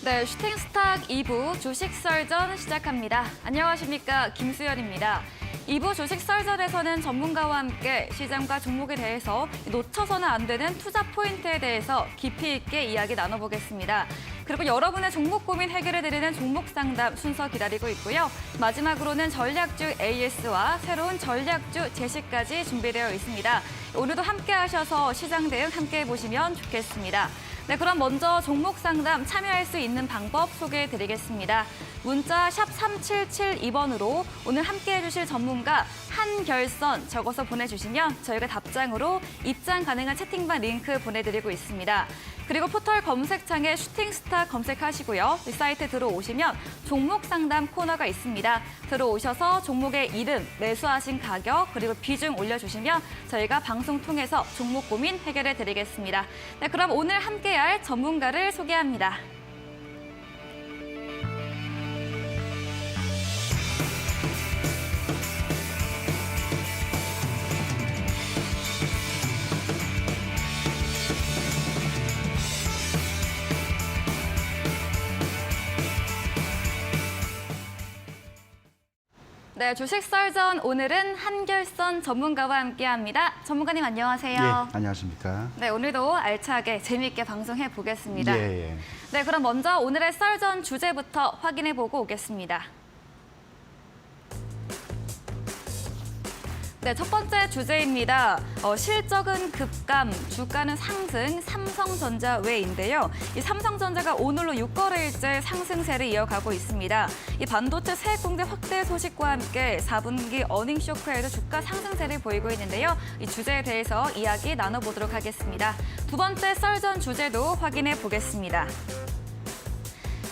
네, 슈팅스탁 2부 주식 썰전 시작합니다. 안녕하십니까, 김수연입니다. 2부 주식 썰전에서는 전문가와 함께 시장과 종목에 대해서 놓쳐서는 안 되는 투자 포인트에 대해서 깊이 있게 이야기 나눠보겠습니다. 그리고 여러분의 종목 고민 해결해드리는 종목 상담 순서 기다리고 있고요. 마지막으로는 전략주 AS와 새로운 전략주 제시까지 준비되어 있습니다. 오늘도 함께 하셔서 시장 대응 함께 해보시면 좋겠습니다. 네, 그럼 먼저 종목 상담 참여할 수 있는 방법 소개해드리겠습니다. 문자 샵 3772번으로 오늘 함께 해주실 전문가 한결선 적어서 보내주시면 저희가 답장으로 입장 가능한 채팅방 링크 보내드리고 있습니다. 그리고 포털 검색창에 슈팅스타 검색하시고요. 사이트 들어오시면 종목 상담 코너가 있습니다. 들어오셔서 종목의 이름, 매수하신 가격, 그리고 비중 올려주시면 저희가 방송 통해서 종목 고민 해결해드리겠습니다. 네, 그럼 오늘 함께할 전문가를 소개합니다. 네, 주식 썰전 오늘은 한결선 전문가와 함께합니다. 전문가님 안녕하세요. 예, 안녕하십니까. 네, 오늘도 알차게 재미있게 방송해 보겠습니다. 예. 네, 그럼 먼저 오늘의 썰전 주제부터 확인해 보고 오겠습니다. 네, 첫 번째 주제입니다. 실적은 급감, 주가는 상승, 삼성전자 외인데요. 이 삼성전자가 오늘로 6거래일째 상승세를 이어가고 있습니다. 이 반도체 세액 공제 확대 소식과 함께 4분기 어닝 쇼크에도 주가 상승세를 보이고 있는데요. 이 주제에 대해서 이야기 나눠보도록 하겠습니다. 두 번째 썰전 주제도 확인해 보겠습니다.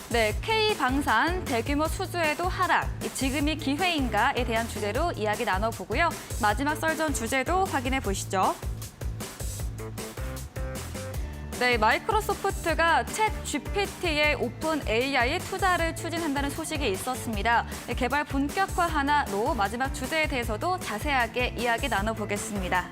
네, K방산 대규모 수주에도 하락, 지금이 기회인가에 대한 주제로 이야기 나눠보고요. 마지막 썰전 주제도 확인해 보시죠. 네, 마이크로소프트가 챗 GPT의 오픈 AI 투자를 추진한다는 소식이 있었습니다. 개발 본격화하나로 마지막 주제에 대해서도 자세하게 이야기 나눠보겠습니다.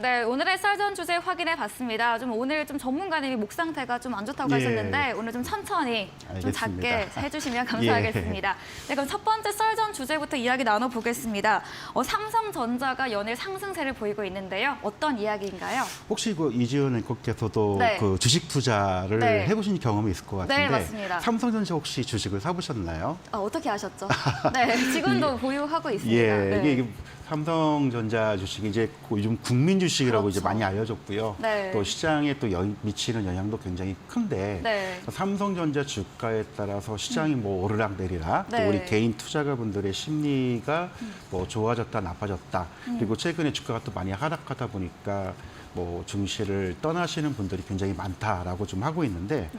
네, 오늘의 썰전 주제 확인해 봤습니다. 오늘 전문가님이 목 상태가 좀 안 좋다고 하셨는데 오늘 좀 천천히 좀 작게 해주시면 감사하겠습니다. 네, 그럼 첫 번째 썰전 주제부터 이야기 나눠보겠습니다. 삼성전자가 연일 상승세를 보이고 있는데요. 어떤 이야기인가요? 혹시 이지은 앵커께서도 그 주식 투자를 해보신 경험이 있을 것 같은데 네, 맞습니다. 삼성전자 혹시 주식을 사보셨나요? 어떻게 아셨죠? 네, 지금도 보유하고 있습니다. 예, 이게 삼성전자 주식이 이제 요즘 국민 주식이라고 그렇죠. 이제 많이 알려졌고요. 네. 또 시장에 또 미치는 영향도 굉장히 큰데 삼성전자 주가에 따라서 시장이 뭐 오르락내리락 또 우리 개인 투자가분들의 심리가 뭐 좋아졌다 나빠졌다 그리고 최근에 주가가 또 많이 하락하다 보니까 뭐 증시를 떠나시는 분들이 굉장히 많다라고 좀 하고 있는데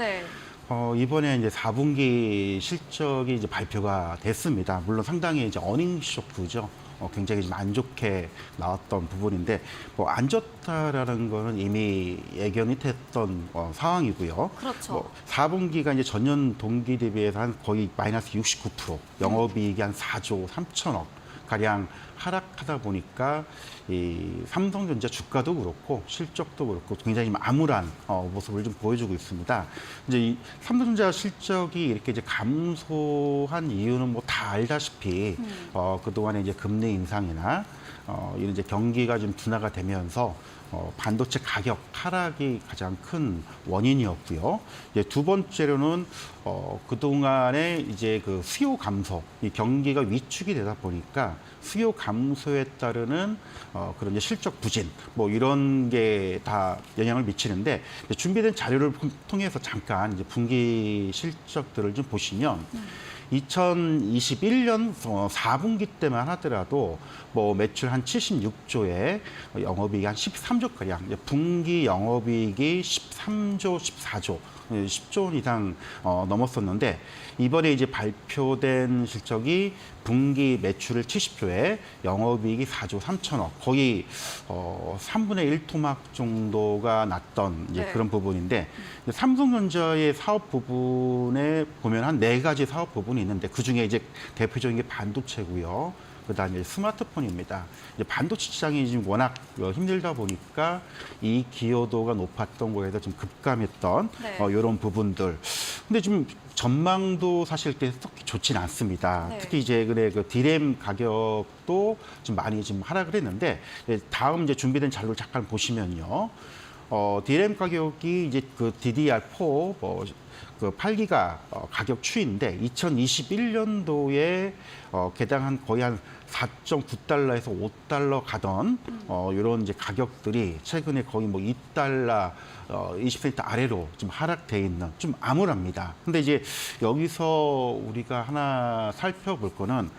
이번에 이제 4분기 실적이 이제 발표가 됐습니다. 물론 상당히 이제 어닝 쇼크죠. 굉장히 좀 안 좋게 나왔던 부분인데 뭐 안 좋다라는 거는 이미 예견이 됐던 상황이고요. 그렇죠. 4분기가 이제 전년 동기 대비해서 한 거의 마이너스 69%, 영업이익이 한 4조 3천억 가량 하락하다 보니까 이 삼성전자 주가도 그렇고 실적도 그렇고 굉장히 암울한 모습을 좀 보여주고 있습니다. 이제 이 삼성전자 실적이 이렇게 이제 감소한 이유는 뭐 다 알다시피 그동안에 이제 금리 인상이나 이런 이제 경기가 좀 둔화가 되면서 반도체 가격 하락이 가장 큰 원인이었고요. 이제 두 번째로는 그동안에 이제 그 수요 감소, 이 경기가 위축이 되다 보니까 수요 감소에 따르는 그런 이제 실적 부진, 뭐 이런 게 다 영향을 미치는데 준비된 자료를 통해서 잠깐 이제 분기 실적들을 좀 보시면. 2021년 4분기 때만 하더라도 뭐 매출 한 76조에 영업이익이 한 13조가량, 분기 영업이익이 13조, 14조, 10조 원 이상 넘었었는데 이번에 이제 발표된 실적이 분기 매출을 70조에 영업이익이 4조 3천억, 거의 3분의 1 토막 정도가 났던 이제 그런 부분인데 삼성전자의 사업 부분에 보면 한 4가지 사업 부분이 있는데 그중에 이제 대표적인 게 반도체고요. 그다음에 스마트폰입니다. 이제 반도체 시장이 지금 워낙 힘들다 보니까 이 기여도가 높았던 거에서 좀 급감했던 네. 이런 부분들. 근데 좀 전망도 사실 때 썩 좋지는 않습니다. 네. 특히 이제 그 디램 가격도 좀 많이 좀 하락을 했는데 다음 이제 준비된 자료를 잠깐 보시면요. 디램 가격이 이제 그 DDR4 그 8기가 가격 추이인데 2021년도에 개당 한 거의 한 4.9달러에서 5달러 가던 이런 이제 가격들이 최근에 거의 뭐 2달러 20센트 아래로 좀 하락돼 있는 좀 암울합니다. 근데 이제 여기서 우리가 하나 살펴볼 거는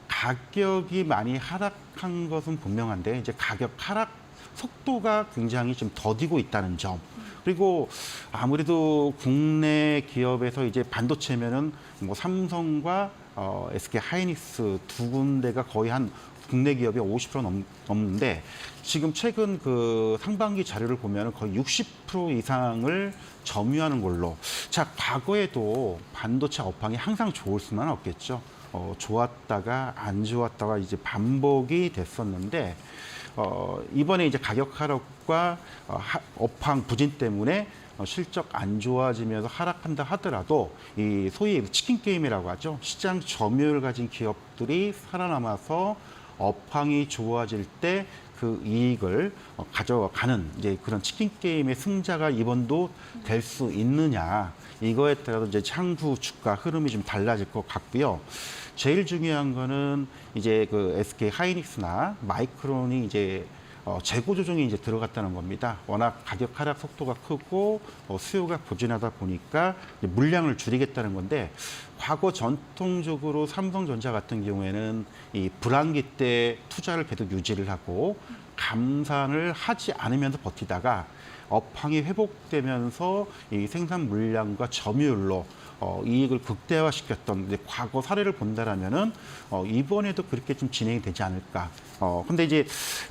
가격이 많이 하락한 것은 분명한데 이제 가격 하락 속도가 굉장히 좀 더디고 있다는 점. 그리고 아무래도 국내 기업에서 이제 반도체면은 뭐 삼성과 SK 하이닉스 두 군데가 거의 한 국내 기업이 50% 넘는데 지금 최근 그 상반기 자료를 보면 거의 60% 이상을 점유하는 걸로. 자, 과거에도 반도체 업황이 항상 좋을 수는 없겠죠. 좋았다가 안 좋았다가 이제 반복이 됐었는데 이번에 이제 가격 하락과 업황 부진 때문에 실적 안 좋아지면서 하락한다 하더라도 이 소위 치킨 게임이라고 하죠. 시장 점유율 가진 기업들이 살아남아서 업황이 좋아질 때 그 이익을 가져가는 이제 그런 치킨 게임의 승자가 이번도 될 수 있느냐 이거에 따라서 이제 향후 주가 흐름이 좀 달라질 것 같고요. 제일 중요한 거는 이제 그 SK 하이닉스나 마이크론이 이제 재고 조정이 이제 들어갔다는 겁니다. 워낙 가격 하락 속도가 크고 수요가 부진하다 보니까 이제 물량을 줄이겠다는 건데 과거 전통적으로 삼성전자 같은 경우에는 이 불황기 때 투자를 계속 유지를 하고 감산을 하지 않으면서 버티다가 업황이 회복되면서 이 생산 물량과 점유율로 이익을 극대화시켰던 이제 과거 사례를 본다라면은 이번에도 그렇게 좀 진행이 되지 않을까. 근데 이제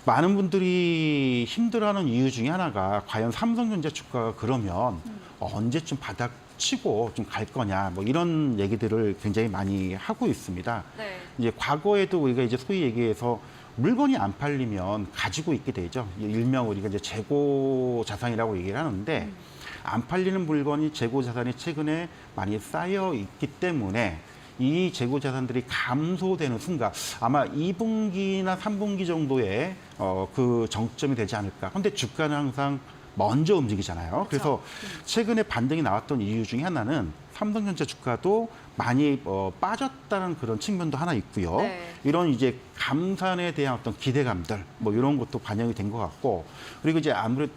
많은 분들이 힘들어하는 이유 중에 하나가 과연 삼성전자 주가가 그러면 언제쯤 바닥 치고 좀 갈 거냐 뭐 이런 얘기들을 굉장히 많이 하고 있습니다. 네. 이제 과거에도 우리가 이제 소위 얘기해서 물건이 안 팔리면 가지고 있게 되죠. 일명 우리가 이제 재고 자산이라고 얘기를 하는데 안 팔리는 물건이 재고 자산이 최근에 많이 쌓여 있기 때문에 이 재고 자산들이 감소되는 순간 아마 2분기나 3분기 정도에 그 정점이 되지 않을까. 근데 주가는 항상 먼저 움직이잖아요. 그래서 최근에 반등이 나왔던 이유 중에 하나는 삼성전자 주가도 많이 빠졌다는 그런 측면도 하나 있고요. 네. 이런 이제 감산에 대한 어떤 기대감들 뭐 이런 것도 반영이 된 것 같고 그리고 이제 아무래도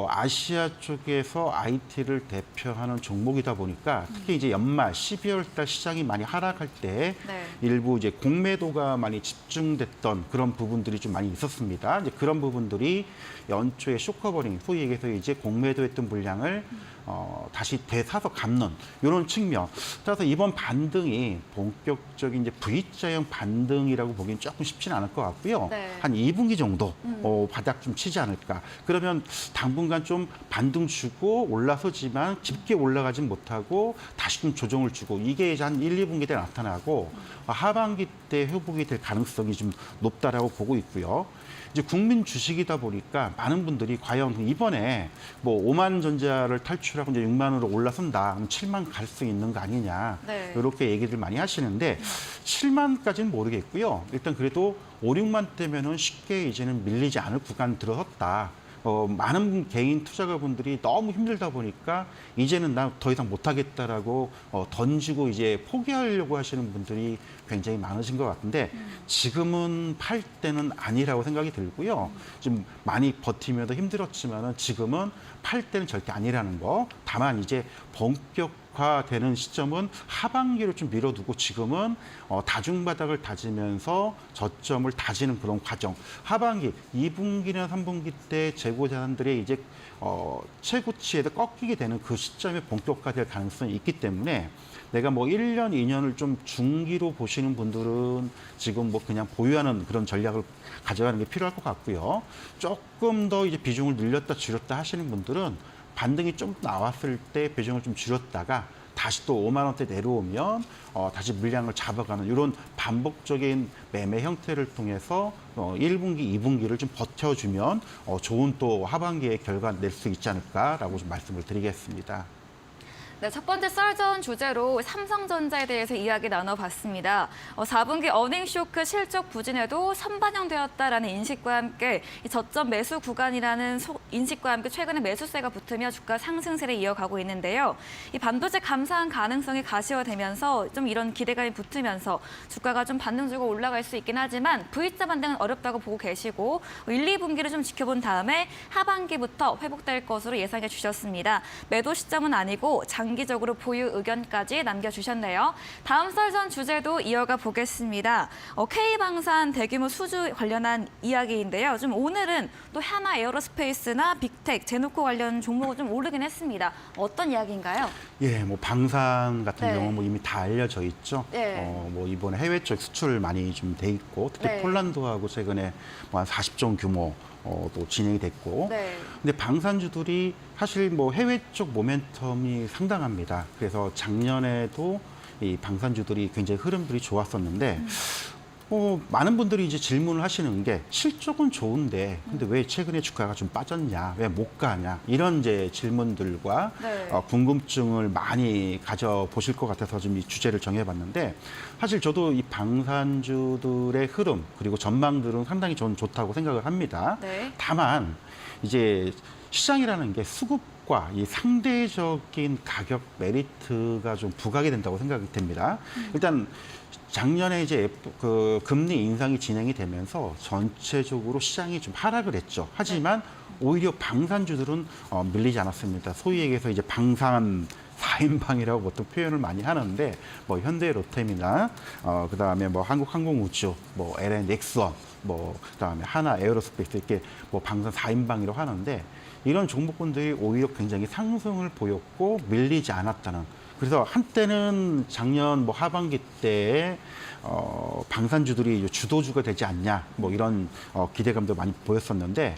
아시아 쪽에서 IT를 대표하는 종목이다 보니까 특히 이제 연말 12월 달 시장이 많이 하락할 때 네. 일부 이제 공매도가 많이 집중됐던 그런 부분들이 좀 많이 있었습니다. 이제 그런 부분들이 연초에 쇼커버링, 소위 얘기해서 이제 공매도했던 물량을 다시 되사서 갚는 이런 측면. 따라서 이번 반등이 본격적인 이제 V자형 반등이라고 보기엔 조금 쉽지는 않을 것 같고요. 네. 한 2분기 정도 바닥 좀 치지 않을까. 그러면 당분간 좀 반등 주고 올라서지만 깊게 올라가진 못하고 다시 좀 조정을 주고 이게 이제 한 1, 2분기 때 나타나고 하반기 때 회복이 될 가능성이 좀 높다라고 보고 있고요. 이제 국민 주식이다 보니까 많은 분들이 과연 이번에 뭐 5만 전자를 탈출하고 이제 6만으로 올라선다, 그럼 7만 갈 수 있는 거 아니냐 네. 이렇게 얘기들 많이 하시는데 7만까지는 모르겠고요. 일단 그래도 5, 6만 대면은 쉽게 이제는 밀리지 않을 구간 들어섰다. 많은 개인 투자가분들이 너무 힘들다 보니까 이제는 나 더 이상 못하겠다라고 던지고 이제 포기하려고 하시는 분들이 굉장히 많으신 것 같은데 지금은 팔 때는 아니라고 생각이 들고요. 좀 많이 버티면서 힘들었지만은 지금은 팔 때는 절대 아니라는 거. 다만 이제 본격화되는 시점은 하반기로 좀 미뤄두고 지금은 다중바닥을 다지면서 저점을 다지는 그런 과정. 하반기 2분기나 3분기 때 재고 자산들이 이제 최고치에도 꺾이게 되는 그 시점에 본격화될 가능성이 있기 때문에 내가 뭐 1년, 2년을 좀 중기로 보시는 분들은 지금 뭐 그냥 보유하는 그런 전략을 가져가는 게 필요할 것 같고요. 조금 더 이제 비중을 늘렸다 줄였다 하시는 분들은 반등이 좀 나왔을 때 비중을 좀 줄였다가 다시 또 5만 원대 내려오면 다시 물량을 잡아가는 이런 반복적인 매매 형태를 통해서 1분기, 2분기를 좀 버텨주면 좋은 또 하반기의 결과 낼 수 있지 않을까라고 좀 말씀을 드리겠습니다. 네, 첫 번째 썰전 주제로 삼성전자에 대해서 이야기 나눠봤습니다. 4분기 어닝 쇼크 실적 부진에도 선반영되었다라는 인식과 함께 이 저점 매수 구간이라는 인식과 함께 최근에 매수세가 붙으며 주가 상승세를 이어가고 있는데요. 이 반도체 감소한 가능성이 가시화되면서 좀 이런 기대감이 붙으면서 주가가 좀 반등 주고 올라갈 수 있긴 하지만 V자 반등은 어렵다고 보고 계시고 1, 2분기를 좀 지켜본 다음에 하반기부터 회복될 것으로 예상해 주셨습니다. 매도 시점은 아니고 장기적으로 보유 의견까지 남겨주셨네요. 다음 썰전 주제도 이어가 보겠습니다. K방산 대규모 수주 관련한 이야기인데요. 좀 오늘은 또 하나 에어로스페이스나 빅텍, 제노코 관련 종목은 좀 오르긴 했습니다. 어떤 이야기인가요? 예, 뭐 방산 같은 네. 경우는 뭐 이미 다 알려져 있죠. 네. 뭐 이번에 해외 쪽 수출 많이 좀 돼 있고 특히 네. 폴란드하고 최근에 뭐 한 40종 규모 또 진행이 됐고. 네. 근데 방산주들이 사실 뭐 해외 쪽 모멘텀이 상당합니다. 그래서 작년에도 이 방산주들이 굉장히 흐름들이 좋았었는데 많은 분들이 이제 질문을 하시는 게 실적은 좋은데 근데 왜 최근에 주가가 좀 빠졌냐, 왜 못 가냐 이런 이제 질문들과 네. 궁금증을 많이 가져보실 것 같아서 좀 이 주제를 정해봤는데 사실 저도 이 방산주들의 흐름 그리고 전망들은 상당히 저는 좋다고 생각을 합니다. 네. 다만 이제 시장이라는 게 수급과 이 상대적인 가격 메리트가 좀 부각이 된다고 생각이 됩니다. 일단 작년에 이제 그 금리 인상이 진행이 되면서 전체적으로 시장이 좀 하락을 했죠. 하지만 오히려 방산주들은 밀리지 않았습니다. 소위 얘기해서 이제 방산 4인방이라고 보통 표현을 많이 하는데 뭐 현대로템이나 그다음에 뭐 한국항공우주, 뭐 LN 넥스원, 뭐 그다음에 하나 에어로스페이스 이렇게 뭐 방산 4인방이라고 하는데 이런 종목군들이 오히려 굉장히 상승을 보였고 밀리지 않았다는. 그래서 한때는 작년 뭐 하반기 때에 방산주들이 주도주가 되지 않냐 뭐 이런 기대감도 많이 보였었는데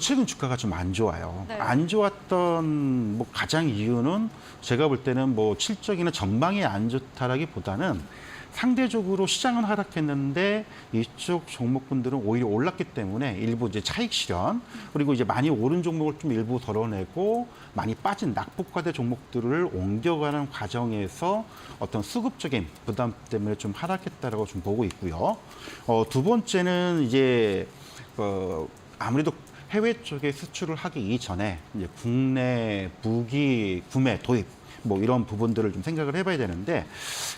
최근 주가가 좀 안 좋아요. 네. 안 좋았던 뭐 가장 이유는 제가 볼 때는 뭐 실적이나 전망이 안 좋다라기보다는 상대적으로 시장은 하락했는데 이쪽 종목군들은 오히려 올랐기 때문에 일부 이제 차익 실현 그리고 이제 많이 오른 종목을 좀 일부 덜어내고 많이 빠진 낙폭과대 종목들을 옮겨가는 과정에서 어떤 수급적인 부담 때문에 좀 하락했다라고 좀 보고 있고요. 두 번째는 이제 아무래도 해외 쪽에 수출을 하기 이전에 이제 국내 무기 구매 도입 뭐 이런 부분들을 좀 생각을 해봐야 되는데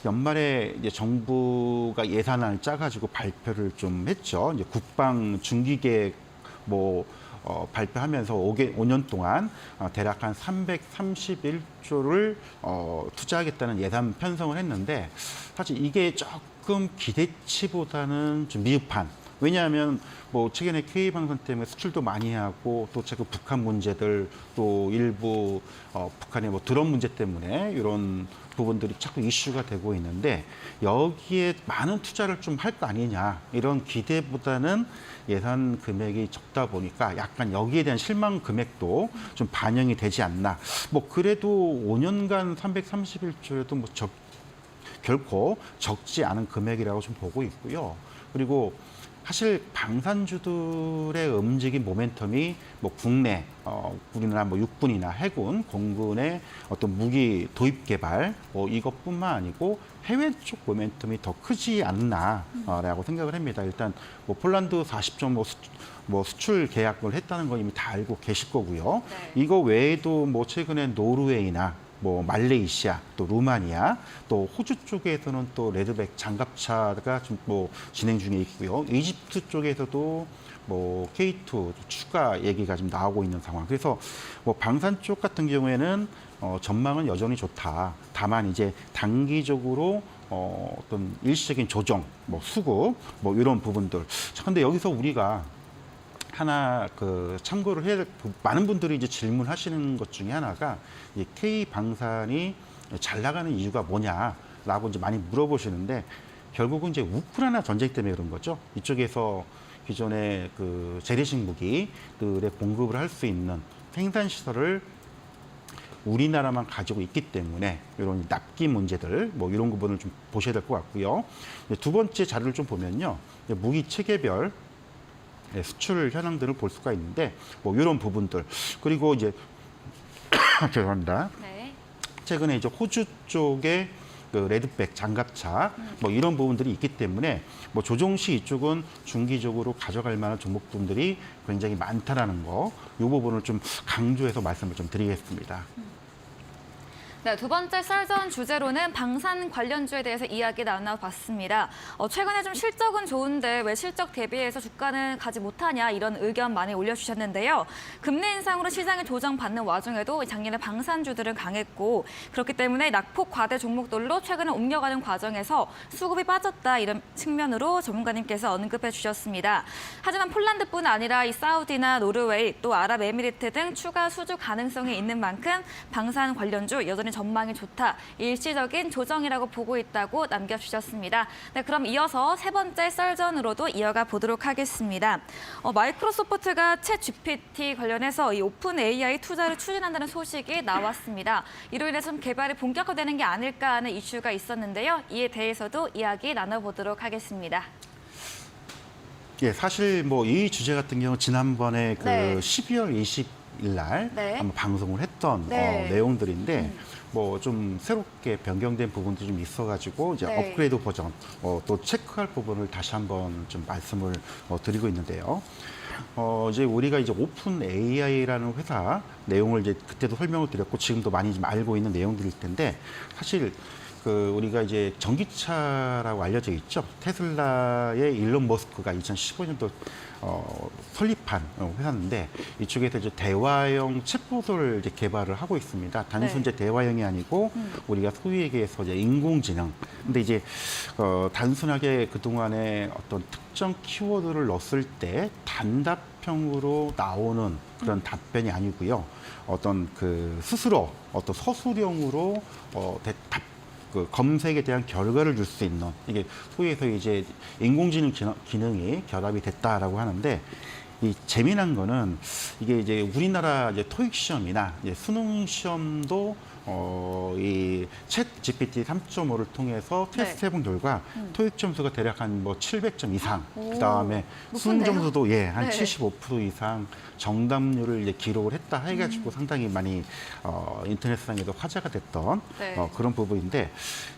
연말에 이제 정부가 예산안을 짜가지고 발표를 좀 했죠. 이제 국방 중기계획 뭐 발표하면서 5년 동안 대략 한 331조를 투자하겠다는 예산 편성을 했는데 사실 이게 조금 기대치보다는 좀 미흡한. 왜냐하면 뭐 최근에 K방산 때문에 수출도 많이 하고 또 최근 북한 문제들 또 일부 북한의 뭐 드론 문제 때문에 이런 부분들이 자꾸 이슈가 되고 있는데 여기에 많은 투자를 좀 할 거 아니냐 이런 기대보다는 예산 금액이 적다 보니까 약간 여기에 대한 실망 금액도 좀 반영이 되지 않나. 뭐 그래도 5년간 331조여도 뭐 결코 적지 않은 금액이라고 좀 보고 있고요. 그리고 사실 방산주들의 움직임 모멘텀이 뭐 국내 우리나라 뭐 육군이나 해군, 공군의 어떤 무기 도입 개발 이것뿐만 아니고 해외 쪽 모멘텀이 더 크지 않나라고 생각을 합니다. 일단 뭐 폴란드 40종 뭐 수출 계약을 했다는 건 이미 다 알고 계실 거고요. 네. 이거 외에도 뭐 최근에 노르웨이나 뭐 말레이시아, 또 루마니아, 또 호주 쪽에서는 또 레드백 장갑차가 좀 뭐 진행 중에 있고요. 이집트 쪽에서도 뭐 K2 추가 얘기가 좀 나오고 있는 상황. 그래서 뭐 방산 쪽 같은 경우에는 전망은 여전히 좋다. 다만 이제 단기적으로 어떤 일시적인 조정, 뭐 수급, 뭐 이런 부분들. 근데 여기서 우리가 하나 참고를 해야 될 많은 분들이 이제 질문하시는 것 중에 하나가 이 K 방산이 잘 나가는 이유가 뭐냐라고 이제 많이 물어보시는데 결국은 이제 우크라이나 전쟁 때문에 그런 거죠. 이쪽에서 기존의 재래식 무기들의 공급을 할 수 있는 생산 시설을 우리나라만 가지고 있기 때문에 이런 납기 문제들 뭐 이런 부분을 좀 보셔야 될 것 같고요. 두 번째 자료를 좀 보면요. 무기 체계별 수출 현황들을 볼 수가 있는데 뭐 이런 부분들 그리고 이제 죄송합니다. 네. 최근에 이제 호주 쪽에 그 레드백 장갑차 뭐 이런 부분들이 있기 때문에 뭐 조정시 이쪽은 중기적으로 가져갈 만한 종목분들이 굉장히 많다라는 거, 이 부분을 좀 강조해서 말씀을 좀 드리겠습니다. 네, 두 번째 썰전 주제로는 방산 관련주에 대해서 이야기 나눠봤습니다. 최근에 좀 실적은 좋은데 왜 실적 대비해서 주가는 가지 못하냐 이런 의견 많이 올려주셨는데요. 금리 인상으로 시장이 조정받는 와중에도 작년에 방산주들은 강했고 그렇기 때문에 낙폭 과대 종목들로 최근에 옮겨가는 과정에서 수급이 빠졌다 이런 측면으로 전문가님께서 언급해 주셨습니다. 하지만 폴란드뿐 아니라 이 사우디나 노르웨이 또 아랍에미리트 등 추가 수주 가능성이 있는 만큼 방산 관련주 여전히 전망이 좋다. 일시적인 조정이라고 보고 있다고 남겨주셨습니다. 네, 그럼 이어서 세 번째 썰전으로도 이어가 보도록 하겠습니다. 마이크로소프트가 챗 GPT 관련해서 이 오픈 AI 투자를 추진한다는 소식이 나왔습니다. 이로 인해서 좀 개발이 본격화되는 게 아닐까 하는 이슈가 있었는데요. 이에 대해서도 이야기 나눠보도록 하겠습니다. 예, 사실 뭐 이 주제 같은 경우 지난번에 그 네. 12월 20일 날 네. 한번 방송을 했던 네. 내용들인데 뭐 좀 새롭게 변경된 부분도 좀 있어가지고 이제 네. 업그레이드 버전 또 체크할 부분을 다시 한번 좀 말씀을 드리고 있는데요. 이제 우리가 이제 오픈 AI라는 회사 내용을 이제 그때도 설명을 드렸고 지금도 많이 좀 알고 있는 내용들일 텐데 사실 그 우리가 이제 전기차라고 알려져 있죠. 테슬라의 일론 머스크가 2015년도 설립한 회사인데 이쪽에서 이제 대화형 챗봇을 이제 개발을 하고 있습니다. 단순 이제 대화형이 아니고 우리가 소위 얘기해서 이제 인공지능. 근데 이제 단순하게 그 동안에 어떤 특정 키워드를 넣었을 때 단답형으로 나오는 그런 답변이 아니고요. 어떤 그 스스로 어떤 서술형으로 그 검색에 대한 결과를 줄 수 있는 이게 소위에서 이제 인공지능 기능이 결합이 됐다라고 하는데 이 재미난 거는 이게 이제 우리나라 이제 토익 시험이나 이제 수능 시험도 이 챗 GPT 3.5를 통해서 테스트 해본 결과 토익 점수가 대략 한 뭐 700점 이상, 그다음에 수능 높은데요? 점수도 한 네. 75% 이상 정답률을 이제 기록을 했다 해가지고 상당히 많이 인터넷상에도 화제가 됐던 네. 그런 부분인데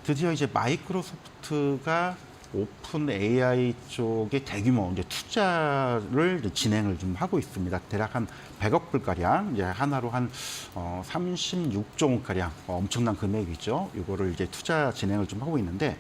드디어 이제 마이크로소프트가 오픈 AI 쪽에 대규모 이제 투자를 이제 진행을 좀 하고 있습니다. 대략 한 100억 불가량, 이제 하나로 한 36조 원가량 엄청난 금액이죠. 이거를 이제 투자 진행을 좀 하고 있는데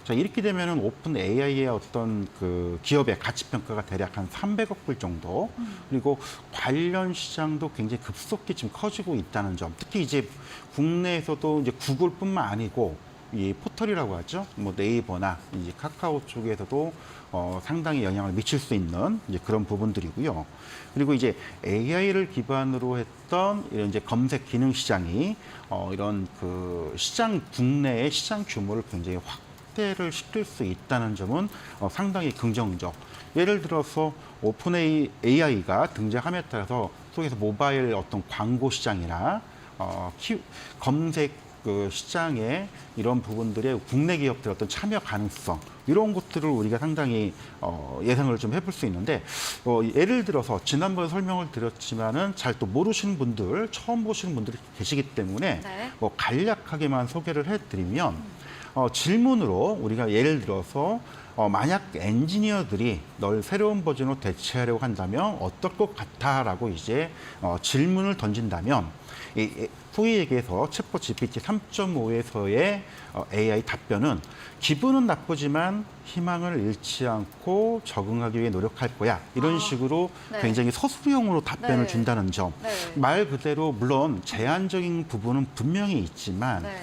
자, 이렇게 되면은 오픈 AI의 어떤 그 기업의 가치 평가가 대략 한 300억 불 정도, 그리고 관련 시장도 굉장히 급속히 지금 커지고 있다는 점. 특히 이제 국내에서도 이제 구글뿐만 아니고 이 포털이라고 하죠. 뭐 네이버나 이제 카카오 쪽에서도 상당히 영향을 미칠 수 있는 이제 그런 부분들이고요. 그리고 이제 AI를 기반으로 했던 이런 이제 검색 기능 시장이 이런 그 시장 국내의 시장 규모를 굉장히 확대를 시킬 수 있다는 점은 상당히 긍정적. 예를 들어서 오픈 AI가 등장함에 따라서 속에서 모바일 어떤 광고 시장이나 검색 그 시장에 이런 부분들의 국내 기업들의 어떤 참여 가능성 이런 것들을 우리가 상당히 예상을 좀 해볼 수 있는데 예를 들어서 지난번에 설명을 드렸지만은 잘 또 모르시는 분들 처음 보시는 분들이 계시기 때문에 네. 간략하게만 소개를 해드리면 질문으로 우리가 예를 들어서 만약 엔지니어들이 널 새로운 버전으로 대체하려고 한다면 어떨 것 같아라고 이제 질문을 던진다면 소위 얘기해서 챗봇 GPT 3.5에서의 AI 답변은 기분은 나쁘지만 희망을 잃지 않고 적응하기 위해 노력할 거야. 이런 식으로 네. 굉장히 서술형으로 답변을 네. 준다는 점. 네. 말 그대로 물론 제한적인 부분은 분명히 있지만 네.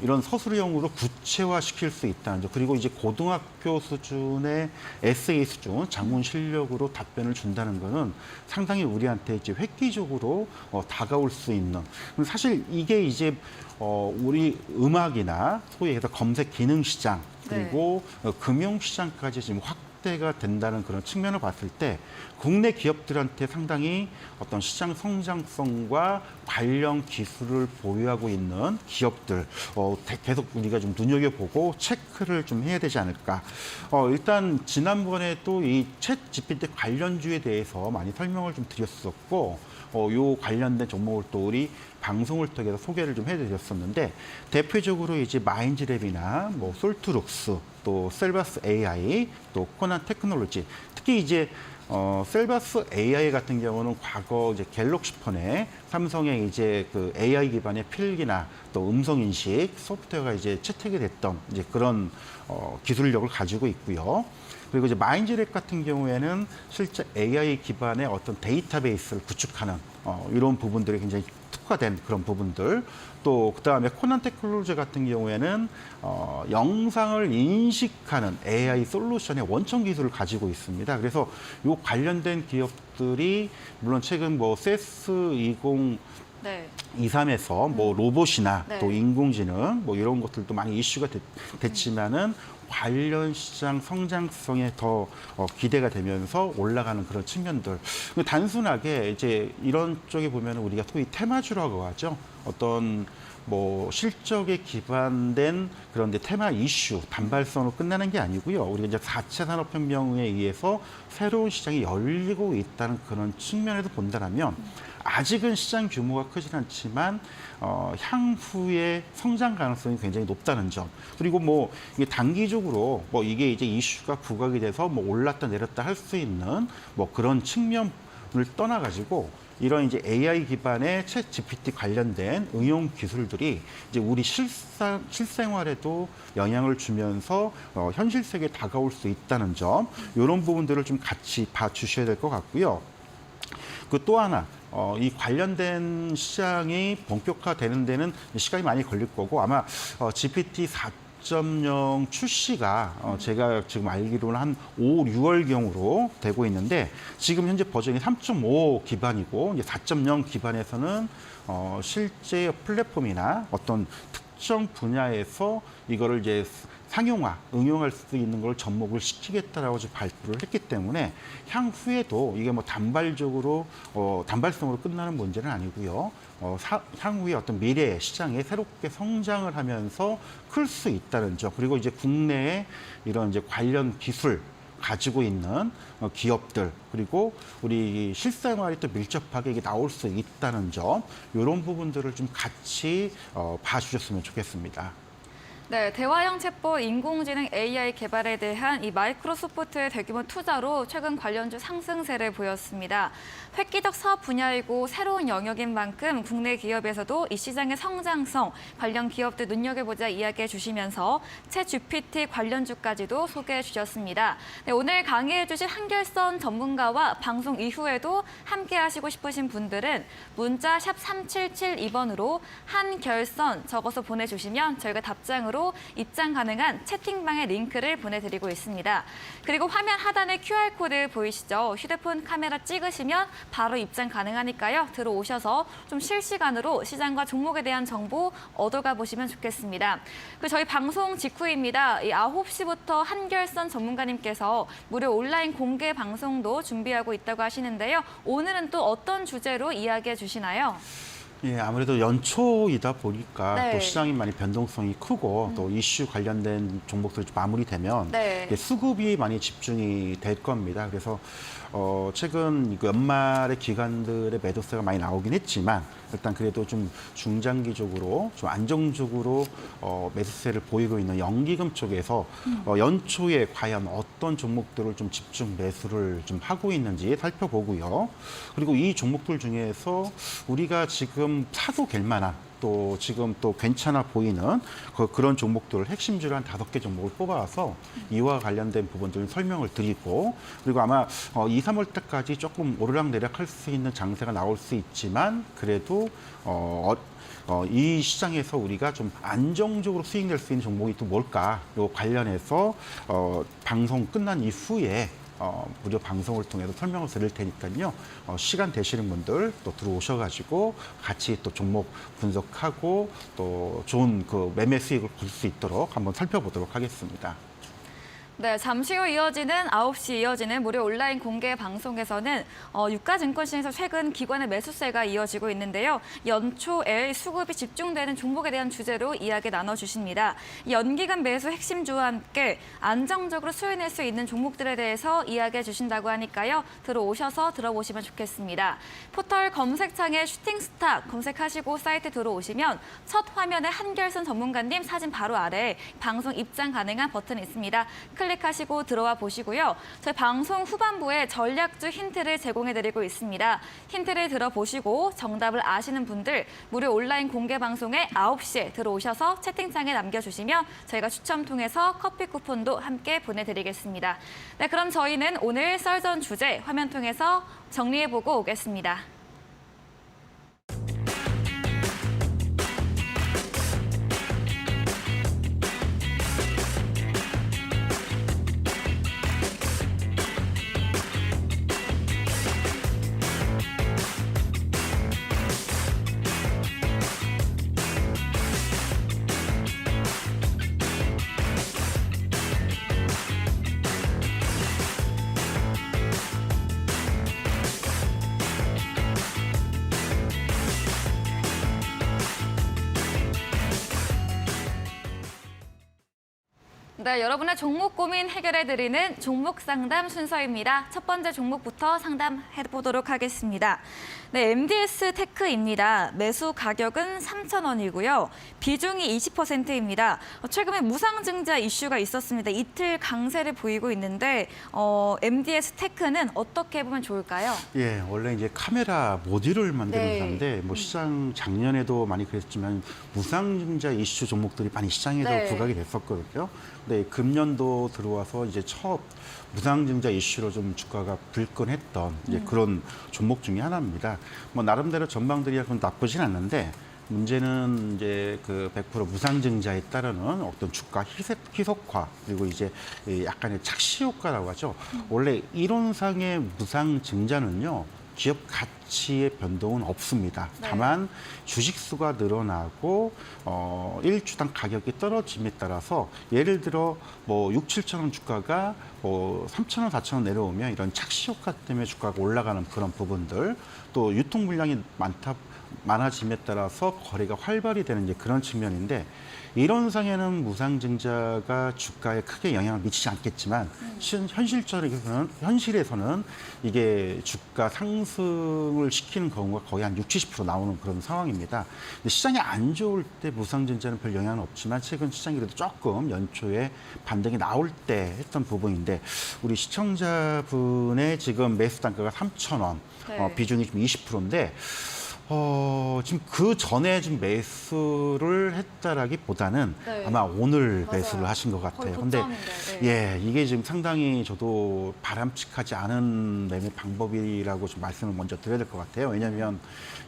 이런 서술형으로 구체화시킬 수 있다는 점. 그리고 이제 고등학교 수준의 에세이 수준, 작문 실력으로 답변을 준다는 거는 상당히 우리한테 이제 획기적으로 다가올 수 있는. 사실 이게 이제 우리 음악이나 소위 해서 검색 기능 시장 그리고 금융 시장까지 지금 확대가 된다는 그런 측면을 봤을 때 국내 기업들한테 상당히 어떤 시장 성장성과 관련 기술을 보유하고 있는 기업들 계속 우리가 좀 눈여겨보고 체크를 좀 해야 되지 않을까. 일단 지난번에 또 이 챗 GPT 관련주에 대해서 많이 설명을 좀 드렸었고 요 관련된 종목을 또 우리 방송을 통해서 소개를 좀 해드렸었는데 대표적으로 이제 마인즈랩이나 뭐 솔트룩스 또 셀바스 AI 또 코난 테크놀로지 특히 이제 셀바스 AI 같은 경우는 과거 이제 갤럭시폰에 삼성의 이제 그 AI 기반의 필기나 또 음성 인식 소프트웨어가 이제 채택이 됐던 이제 그런 기술력을 가지고 있고요. 그리고 이제 마인즈랩 같은 경우에는 실제 AI 기반의 어떤 데이터베이스를 구축하는 이런 부분들이 굉장히 특화된 그런 부분들. 또 그다음에 코난 테크놀로지 같은 경우에는 영상을 인식하는 AI 솔루션의 원천 기술을 가지고 있습니다. 그래서 이 관련된 기업들이 물론 최근 뭐 세스 20 네. 23에서 뭐 로봇이나 네. 또 인공지능 뭐 이런 것들도 많이 이슈가 됐지만은 관련 시장 성장성에 더 기대가 되면서 올라가는 그런 측면들. 단순하게 이제 이런 쪽에 보면 우리가 소위 테마주라고 하죠. 어떤 뭐 실적에 기반된 그런 테마 이슈, 단발성으로 끝나는 게 아니고요. 우리가 이제 4차 산업혁명에 의해서 새로운 시장이 열리고 있다는 그런 측면에서 본다면 아직은 시장 규모가 크진 않지만 향후에 성장 가능성이 굉장히 높다는 점. 그리고 뭐 이게 단기적으로 뭐 이게 이제 이슈가 부각이 돼서 뭐 올랐다 내렸다 할 수 있는 뭐 그런 측면을 떠나가지고 이런 이제 AI 기반의 챗 GPT 관련된 응용 기술들이 이제 우리 실생활에도 영향을 주면서 현실 세계에 다가올 수 있다는 점, 이런 부분들을 좀 같이 봐주셔야 될 것 같고요. 그 또 하나. 이 관련된 시장이 본격화되는 데는 시간이 많이 걸릴 거고 아마 GPT 4.0 출시가 제가 지금 알기로는 한 5, 6월경으로 되고 있는데 지금 현재 버전이 3.5 기반이고 이제 4.0 기반에서는 실제 플랫폼이나 어떤 특정 분야에서 이거를 이제 상용화, 응용할 수 있는 걸 접목을 시키겠다라고 지금 발표를 했기 때문에 향후에도 이게 뭐 단발적으로 단발성으로 끝나는 문제는 아니고요. 향후에 어떤 미래 시장에 새롭게 성장을 하면서 클 수 있다는 점. 그리고 이제 국내에 이런 이제 관련 기술 가지고 있는 기업들 그리고 우리 실생활이 또 밀접하게 이게 나올 수 있다는 점. 이런 부분들을 좀 같이 봐주셨으면 좋겠습니다. 네, 대화형 챗봇 인공지능 AI 개발에 대한 이 마이크로소프트의 대규모 투자로 최근 관련주 상승세를 보였습니다. 획기적 사업 분야이고 새로운 영역인 만큼 국내 기업에서도 이 시장의 성장성, 관련 기업들 눈여겨보자 이야기해 주시면서 챗 GPT 관련주까지도 소개해 주셨습니다. 네, 오늘 강의해 주신 한결선 전문가와 방송 이후에도 함께 하시고 싶으신 분들은 문자 샵 3772번으로 한결선 적어서 보내주시면 저희가 답장으로 입장 가능한 채팅방의 링크를 보내드리고 있습니다. 그리고 화면 하단에 QR코드 보이시죠? 휴대폰 카메라 찍으시면 바로 입장 가능하니까요. 들어오셔서 좀 실시간으로 시장과 종목에 대한 정보 얻어가 보시면 좋겠습니다. 그 저희 방송 직후입니다. 이 9시부터 한결선 전문가님께서 무료 온라인 공개 방송도 준비하고 있다고 하시는데요. 오늘은 또 어떤 주제로 이야기해 주시나요? 예, 아무래도 연초이다 보니까 네. 또 시장이 많이 변동성이 크고 또 이슈 관련된 종목들이 좀 마무리되면 네. 이게 수급이 많이 집중이 될 겁니다. 그래서 최근 연말의 기관들의 매도세가 많이 나오긴 했지만 일단 그래도 좀 중장기적으로 좀 안정적으로 매수세를 보이고 있는 연기금 쪽에서 연초에 과연 어떤 종목들을 좀 집중 매수를 좀 하고 있는지 살펴보고요. 그리고 이 종목들 중에서 우리가 지금 사도 될 만한 또 지금 또 괜찮아 보이는 그런 종목들을 핵심주를 한 5개 종목을 뽑아와서 이와 관련된 부분들을 설명을 드리고 그리고 아마 2, 3월 때까지 조금 오르락내리락 할 수 있는 장세가 나올 수 있지만 그래도 이 시장에서 우리가 좀 안정적으로 수익 낼 수 있는 종목이 또 뭘까? 요 관련해서 방송 끝난 이후에 무료 방송을 통해서 설명을 드릴 테니까요. 시간 되시는 분들 또 들어오셔가지고 같이 또 종목 분석하고 또 좋은 그 매매 수익을 볼 수 있도록 한번 살펴보도록 하겠습니다. 네, 잠시 후 이어지는 9시 이어지는 무료 온라인 공개 방송에서는 유가증권시장에서 최근 기관의 매수세가 이어지고 있는데요. 연초에 수급이 집중되는 종목에 대한 주제로 이야기 나눠주십니다. 연기간 매수 핵심주와 함께 안정적으로 수혜낼 수 있는 종목들에 대해서 이야기해 주신다고 하니까요. 들어오셔서 들어보시면 좋겠습니다. 포털 검색창에 슈팅스타 검색하시고 사이트 들어오시면 첫 화면에 한결순 전문가님 사진 바로 아래 방송 입장 가능한 버튼이 있습니다. 클릭하시고 들어와 보시고요. 저희 방송 후반부에 전략주 힌트를 제공해드리고 있습니다. 힌트를 들어보시고 정답을 아시는 분들 무료 온라인 공개 방송에 9시에 들어오셔서 채팅창에 남겨주시면 저희가 추첨 통해서 커피 쿠폰도 함께 보내드리겠습니다. 네, 그럼 저희는 오늘 썰전 주제 화면 통해서 정리해보고 오겠습니다. 네, 여러분의 종목 고민 해결해드리는 종목 상담 순서입니다. 첫 번째 종목부터 상담해보도록 하겠습니다. 네, MDS 테크입니다. 매수 가격은 3,000원이고요. 비중이 20%입니다. 최근에 무상증자 이슈가 있었습니다. 이틀 강세를 보이고 있는데 MDS 테크는 어떻게 보면 좋을까요? 예, 원래 이제 카메라 모듈을 만드는 네. 회사인데 뭐 시장 작년에도 많이 그랬지만 무상증자 이슈 종목들이 많이 시장에서 네. 부각이 됐었거든요. 근데 금년도 들어와서 이제 첫 무상증자 이슈로 좀 주가가 불끈했던 이제 그런 종목 중에 하나입니다. 뭐 나름대로 전망들이 약간 나쁘진 않는데 문제는 이제 그 100% 무상증자에 따르는 어떤 주가 희석화 그리고 이제 약간의 착시 효과라고 하죠. 원래 이론상의 무상증자는요. 기업 가치의 변동은 없습니다. 네. 다만 주식 수가 늘어나고 1주당 가격이 떨어짐에 따라서 예를 들어 뭐 6, 7천 원 주가가 뭐 3천 원, 4천 원 내려오면 이런 착시 효과 때문에 주가가 올라가는 그런 부분들 또 유통 물량이 많아짐에 따라서 거래가 활발히 되는 이제 그런 측면인데 이론상에는 무상증자가 주가에 크게 영향을 미치지 않겠지만 현실에서는 이게 주가 상승을 시키는 경우가 거의 한 60, 70% 나오는 그런 상황입니다. 근데 시장이 안 좋을 때 무상증자는 별 영향은 없지만 최근 시장이 그래도 조금 연초에 반등이 나올 때 했던 부분인데 우리 시청자분의 지금 매수 단가가 3,000원, 네. 비중이 좀 20%인데 지금 그 전에 좀 매수를 했다라기보다는 네. 아마 오늘 맞아요. 매수를 하신 것 거의 같아요. 근데 고점인데. 네. 예, 이게 지금 상당히 저도 바람직하지 않은 매매 방법이라고 좀 말씀을 먼저 드려야 될 것 같아요. 왜냐하면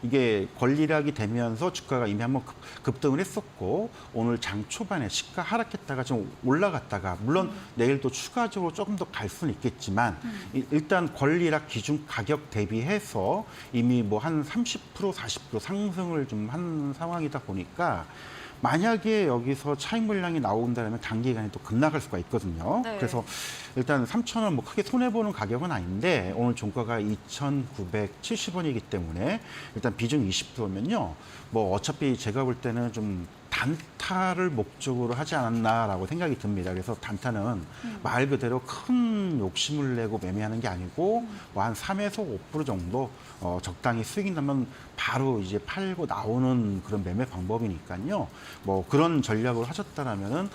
이게 권리락이 되면서 주가가 이미 한번 급등을 했었고 오늘 장 초반에 시가 하락했다가 좀 올라갔다가 물론 내일 또 추가적으로 조금 더 갈 수는 있겠지만 일단 권리락 기준 가격 대비해서 이미 뭐 한 30%, 40% 상승을 좀 한 상황이다 보니까 만약에 여기서 차익 물량이 나온다면 단기간에 또 급락할 수가 있거든요. 네. 그래서 일단 3,000원 뭐 크게 손해보는 가격은 아닌데 오늘 종가가 2,970원이기 때문에 일단 비중 20%면요. 뭐 어차피 제가 볼 때는 좀 단타를 목적으로 하지 않았나라고 생각이 듭니다. 그래서 단타는 말 그대로 큰 욕심을 내고 매매하는 게 아니고 뭐 한 3에서 5% 정도 적당히 수익이 나면 바로 이제 팔고 나오는 그런 매매 방법이니까요. 뭐 그런 전략을 하셨다라면은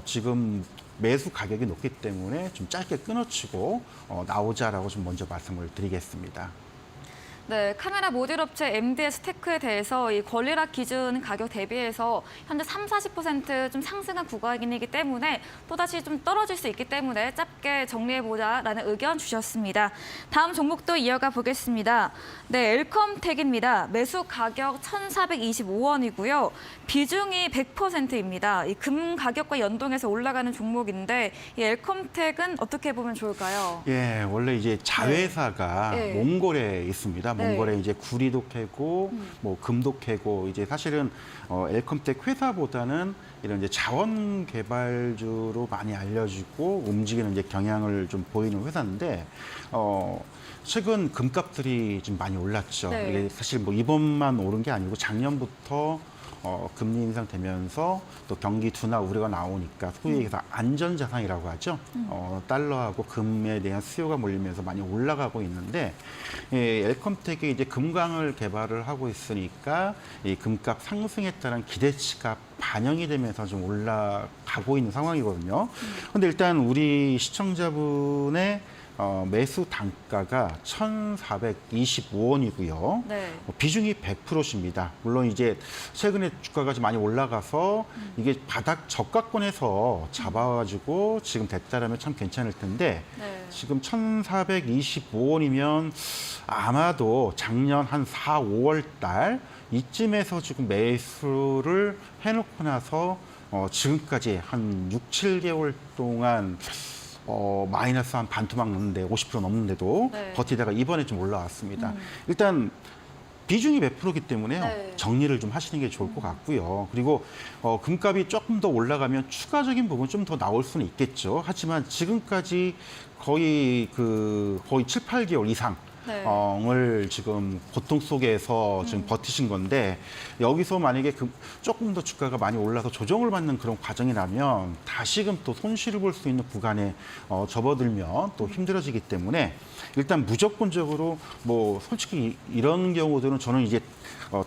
지금 매수 가격이 높기 때문에 좀 짧게 끊어치고 나오자라고 좀 먼저 말씀을 드리겠습니다. 네, 카메라 모듈 업체 MDS 테크에 대해서 이 권리락 기준 가격 대비해서 현재 30~40% 좀 상승한 구간이기 때문에 또다시 좀 떨어질 수 있기 때문에 짧게 정리해보자라는 의견 주셨습니다. 다음 종목도 이어가 보겠습니다. 네, 엘컴텍입니다. 매수 가격 1,425원이고요. 비중이 100%입니다. 이 금 가격과 연동해서 올라가는 종목인데 이 엘컴텍은 어떻게 보면 좋을까요? 예, 원래 이제 자회사가 네. 몽골에 있습니다. 네. 몽골에 이제 구리도 캐고 뭐 금도 캐고 이제 사실은 엘컴텍 회사보다는 이런 이제 자원 개발주로 많이 알려지고 움직이는 이제 경향을 좀 보이는 회사인데 최근 금값들이 좀 많이 올랐죠. 네. 이게 사실 뭐 이번만 오른 게 아니고 작년부터 금리 인상되면서 또 경기 둔화 우려가 나오니까 소위 얘기해서 안전자산이라고 하죠. 달러하고 금에 대한 수요가 몰리면서 많이 올라가고 있는데 엘컴텍이 이제 금광을 개발을 하고 있으니까 이 금값 상승에 따른 기대치가 반영이 되면서 좀 올라가고 있는 상황이거든요. 근데 일단 우리 시청자분의 매수 단가가 1,425원이고요. 네. 비중이 100%십니다. 물론 이제 최근에 주가가 좀 많이 올라가서 이게 바닥 저가권에서 잡아가지고 지금 됐다라면 참 괜찮을 텐데 네. 지금 1,425원이면 아마도 작년 한 4, 5월 달 이쯤에서 지금 매수를 해놓고 나서 지금까지 한 6, 7개월 동안 마이너스 한 반토막 넘는데 50% 넘는데도 네. 버티다가 이번에 좀 올라왔습니다. 일단 비중이 100%이기 때문에요. 네. 정리를 좀 하시는 게 좋을 것 같고요. 그리고 금값이 조금 더 올라가면 추가적인 부분 좀 더 나올 수는 있겠죠. 하지만 지금까지 거의 7, 8개월 이상 네. 을 지금 고통 속에서 지금 버티신 건데 여기서 만약에 조금 더 주가가 많이 올라서 조정을 받는 그런 과정이라면 다시금 또 손실을 볼 수 있는 구간에 접어들면 또 힘들어지기 때문에 일단 무조건적으로 뭐 솔직히 이런 경우들은 저는 이제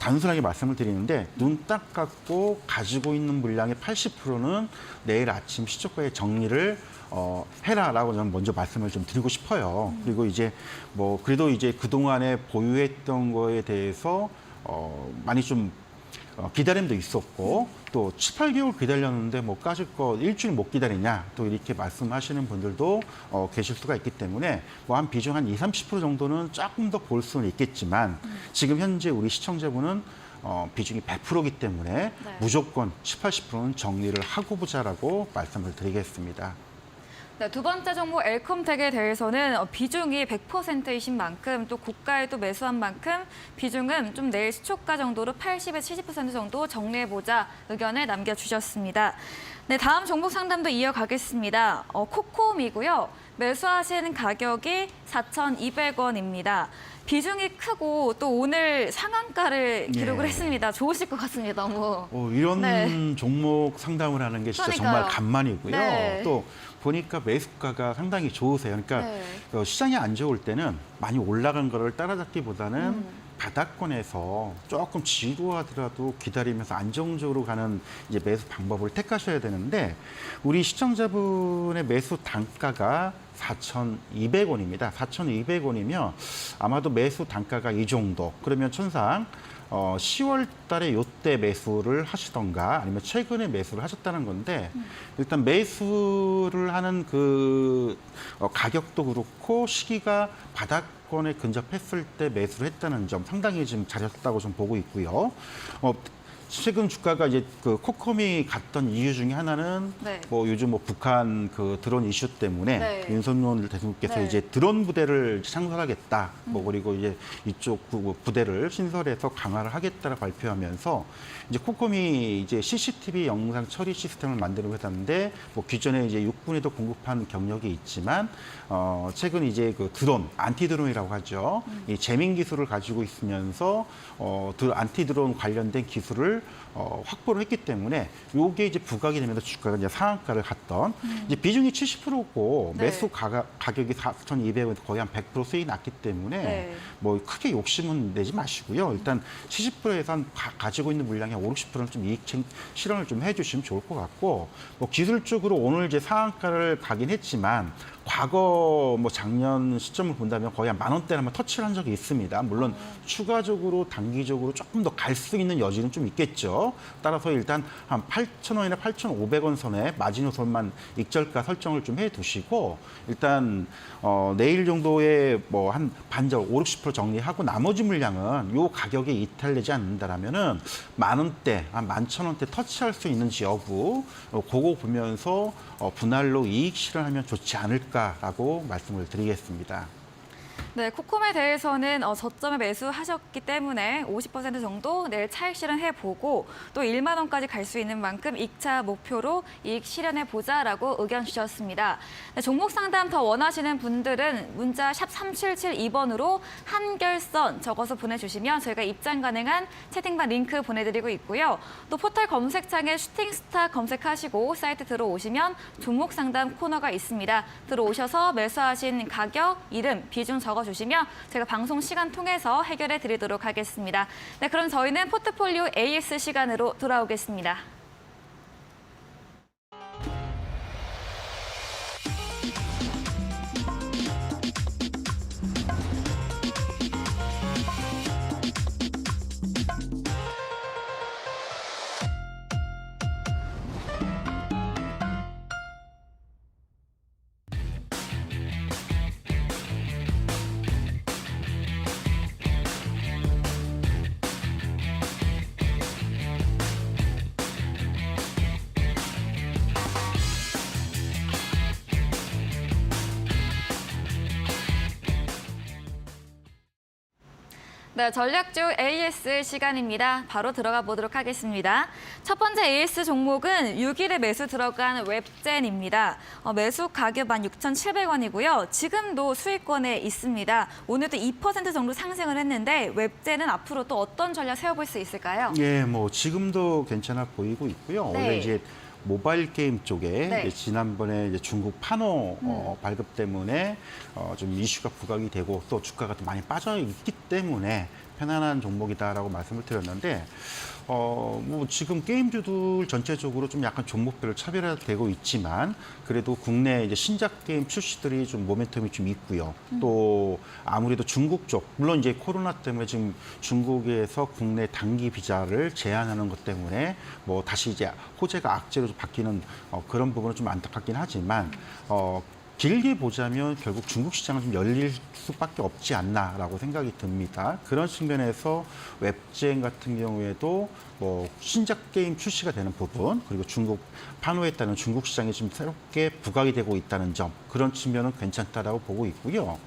단순하게 말씀을 드리는데 눈 딱 감고 가지고 있는 물량의 80%는 내일 아침 시초가에 정리를 해라라고 저는 먼저 말씀을 좀 드리고 싶어요. 그리고 이제 뭐 그래도 이제 그동안에 보유했던 거에 대해서 많이 좀 기다림도 있었고 또 7, 8개월 기다렸는데 뭐 까짓 거 일주일 못 기다리냐 또 이렇게 말씀하시는 분들도 계실 수가 있기 때문에 뭐 한 비중 한 20, 30% 정도는 조금 더 볼 수는 있겠지만 지금 현재 우리 시청자분은 비중이 100%이기 때문에 네. 무조건 7, 80%는 정리를 하고 보자라고 말씀을 드리겠습니다. 네, 두 번째 종목 엘컴텍에 대해서는 비중이 100%이신 만큼 또 고가에 또 매수한 만큼 비중은 좀 내일 시초가 정도로 80에서 70% 정도 정리해보자 의견을 남겨주셨습니다. 네, 다음 종목 상담도 이어가겠습니다. 코콤이고요. 매수하시는 가격이 4,200원입니다. 비중이 크고 또 오늘 상한가를 기록을 예. 했습니다. 좋으실 것 같습니다, 너무. 이런 네. 종목 상담을 하는 게 진짜 그러니까요. 정말 간만이고요. 네. 또 보니까 매수가가 상당히 좋으세요. 그러니까 네. 시장이 안 좋을 때는 많이 올라간 거를 따라잡기보다는 바닥권에서 조금 지루하더라도 기다리면서 안정적으로 가는 이제 매수 방법을 택하셔야 되는데 우리 시청자분의 매수 단가가 4,200원입니다. 4,200원이면 아마도 매수 단가가 이 정도. 그러면 천상 10월 달에 요때 매수를 하시던가 아니면 최근에 매수를 하셨다는 건데 일단 매수를 하는 가격도 그렇고 시기가 바닥권에 근접했을 때 매수를 했다는 점 상당히 지금 잘했다고 좀 보고 있고요. 최근 주가가 이제 코컴이 갔던 이유 중에 하나는 네. 뭐 요즘 뭐 북한 드론 이슈 때문에 네. 윤석열 대통령께서 네. 이제 드론 부대를 창설하겠다. 뭐 그리고 이제 이쪽 부대를 신설해서 강화를 하겠다라 발표하면서 이제 코컴이 이제 CCTV 영상 처리 시스템을 만드는 회사인데 뭐 기존에 이제 육군에도 공급한 경력이 있지만 최근 이제 드론 안티 드론이라고 하죠. 이 재민 기술을 가지고 있으면서 안티 드론 관련된 기술을 확보를 했기 때문에 요게 이제 부각이 되면서 주가가 이제 상한가를 갔던 이제 비중이 70%고 네. 매수 가격이 4,200원 거의 한 100% 수익이 났기 때문에 네. 뭐 크게 욕심은 내지 마시고요. 일단 70%에서 한 가지고 있는 물량의 5, 60%는 좀 이익 실현을 좀 해주시면 좋을 것 같고 뭐 기술적으로 오늘 이제 상한가를 가긴 했지만 과거 뭐 작년 시점을 본다면 거의 한 10,000원대를 한번 터치를 한 적이 있습니다. 물론 추가적으로 단기적으로 조금 더 갈 수 있는 여지는 좀 있겠죠. 따라서 일단 한 8,000원이나 8,500원 선에 마지노선만 익절가 설정을 좀 해두시고 일단 내일 정도에 뭐 한 반절 5, 60% 정리하고 나머지 물량은 요 가격에 이탈되지 않는다라면은 10,000원대, 한 11,000원대 터치할 수 있는지 여부 그거 보면서 분할로 이익 실현하면 좋지 않을까라고 말씀을 드리겠습니다. 네, 코콤에 대해서는 저점에 매수하셨기 때문에 50% 정도 내일 차익 실현해보고 또 1만 원까지 갈 수 있는 만큼 익차 목표로 이익 실현해보자라고 의견 주셨습니다. 네, 종목 상담 더 원하시는 분들은 문자 샵 3772번으로 한결선 적어서 보내주시면 저희가 입장 가능한 채팅방 링크 보내드리고 있고요. 또 포털 검색창에 슈팅스타 검색하시고 사이트 들어오시면 종목 상담 코너가 있습니다. 들어오셔서 매수하신 가격, 이름, 비중 적어주시면 제가 방송 시간 통해서 해결해 드리도록 하겠습니다. 네, 그럼 저희는 포트폴리오 AS 시간으로 돌아오겠습니다. 네, 전략주 AS 시간입니다. 바로 들어가 보도록 하겠습니다. 첫 번째 AS 종목은 6일에 매수 들어간 웹젠입니다. 매수 가격 16,700원이고요. 지금도 수익권에 있습니다. 오늘도 2% 정도 상승을 했는데 웹젠은 앞으로 또 어떤 전략 세워볼 수 있을까요? 예, 뭐 지금도 괜찮아 보이고 있고요. 네. 원래 이제 모바일 게임 쪽에 네. 이제 지난번에 이제 중국 판호 발급 때문에 좀 이슈가 부각이 되고 또 주가가 또 많이 빠져 있기 때문에 편안한 종목이다라고 말씀을 드렸는데 뭐 지금 게임주들 전체적으로 좀 약간 종목별로 차별화되고 있지만 그래도 국내 이제 신작 게임 출시들이 좀 모멘텀이 좀 있고요. 또 아무래도 중국 쪽 물론 이제 코로나 때문에 지금 중국에서 국내 단기 비자를 제한하는 것 때문에 뭐 다시 이제 호재가 악재로 좀 바뀌는 그런 부분은 좀 안타깝긴 하지만 길게 보자면 결국 중국 시장은 좀 열릴 수밖에 없지 않나라고 생각이 듭니다. 그런 측면에서 웹젠 같은 경우에도 뭐 신작 게임 출시가 되는 부분 그리고 중국 판호에 따른 중국 시장이 좀 새롭게 부각이 되고 있다는 점 그런 측면은 괜찮다라고 보고 있고요.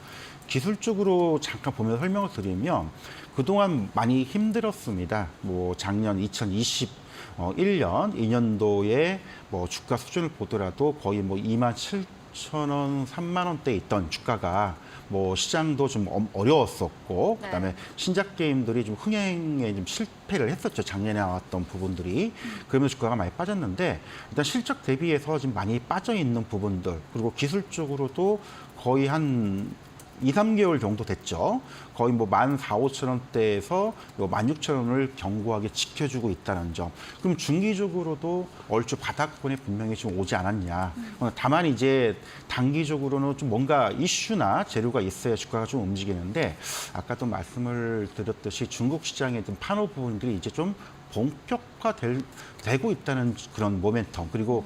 기술적으로 잠깐 보면서 설명을 드리면 그동안 많이 힘들었습니다. 뭐 작년 2021년, 2년도에 뭐 주가 수준을 보더라도 거의 뭐 27,000원, 3만 원대에 있던 주가가 뭐 시장도 좀 어려웠었고 네. 그다음에 신작 게임들이 좀 흥행에 좀 실패를 했었죠. 작년에 나왔던 부분들이. 그러면서 주가가 많이 빠졌는데 일단 실적 대비해서 지금 많이 빠져 있는 부분들 그리고 기술적으로도 거의 한 2, 3개월 정도 됐죠. 거의 뭐 14,000~15,000원대에서 16,000원을 견고하게 지켜주고 있다는 점. 그럼 중기적으로도 얼추 바닥권에 분명히 좀 오지 않았냐. 다만 이제 단기적으로는 좀 뭔가 이슈나 재료가 있어야 주가가 좀 움직이는데 아까도 말씀을 드렸듯이 중국 시장의 좀 판호 부분들이 이제 좀 본격화되고 있다는 그런 모멘텀 그리고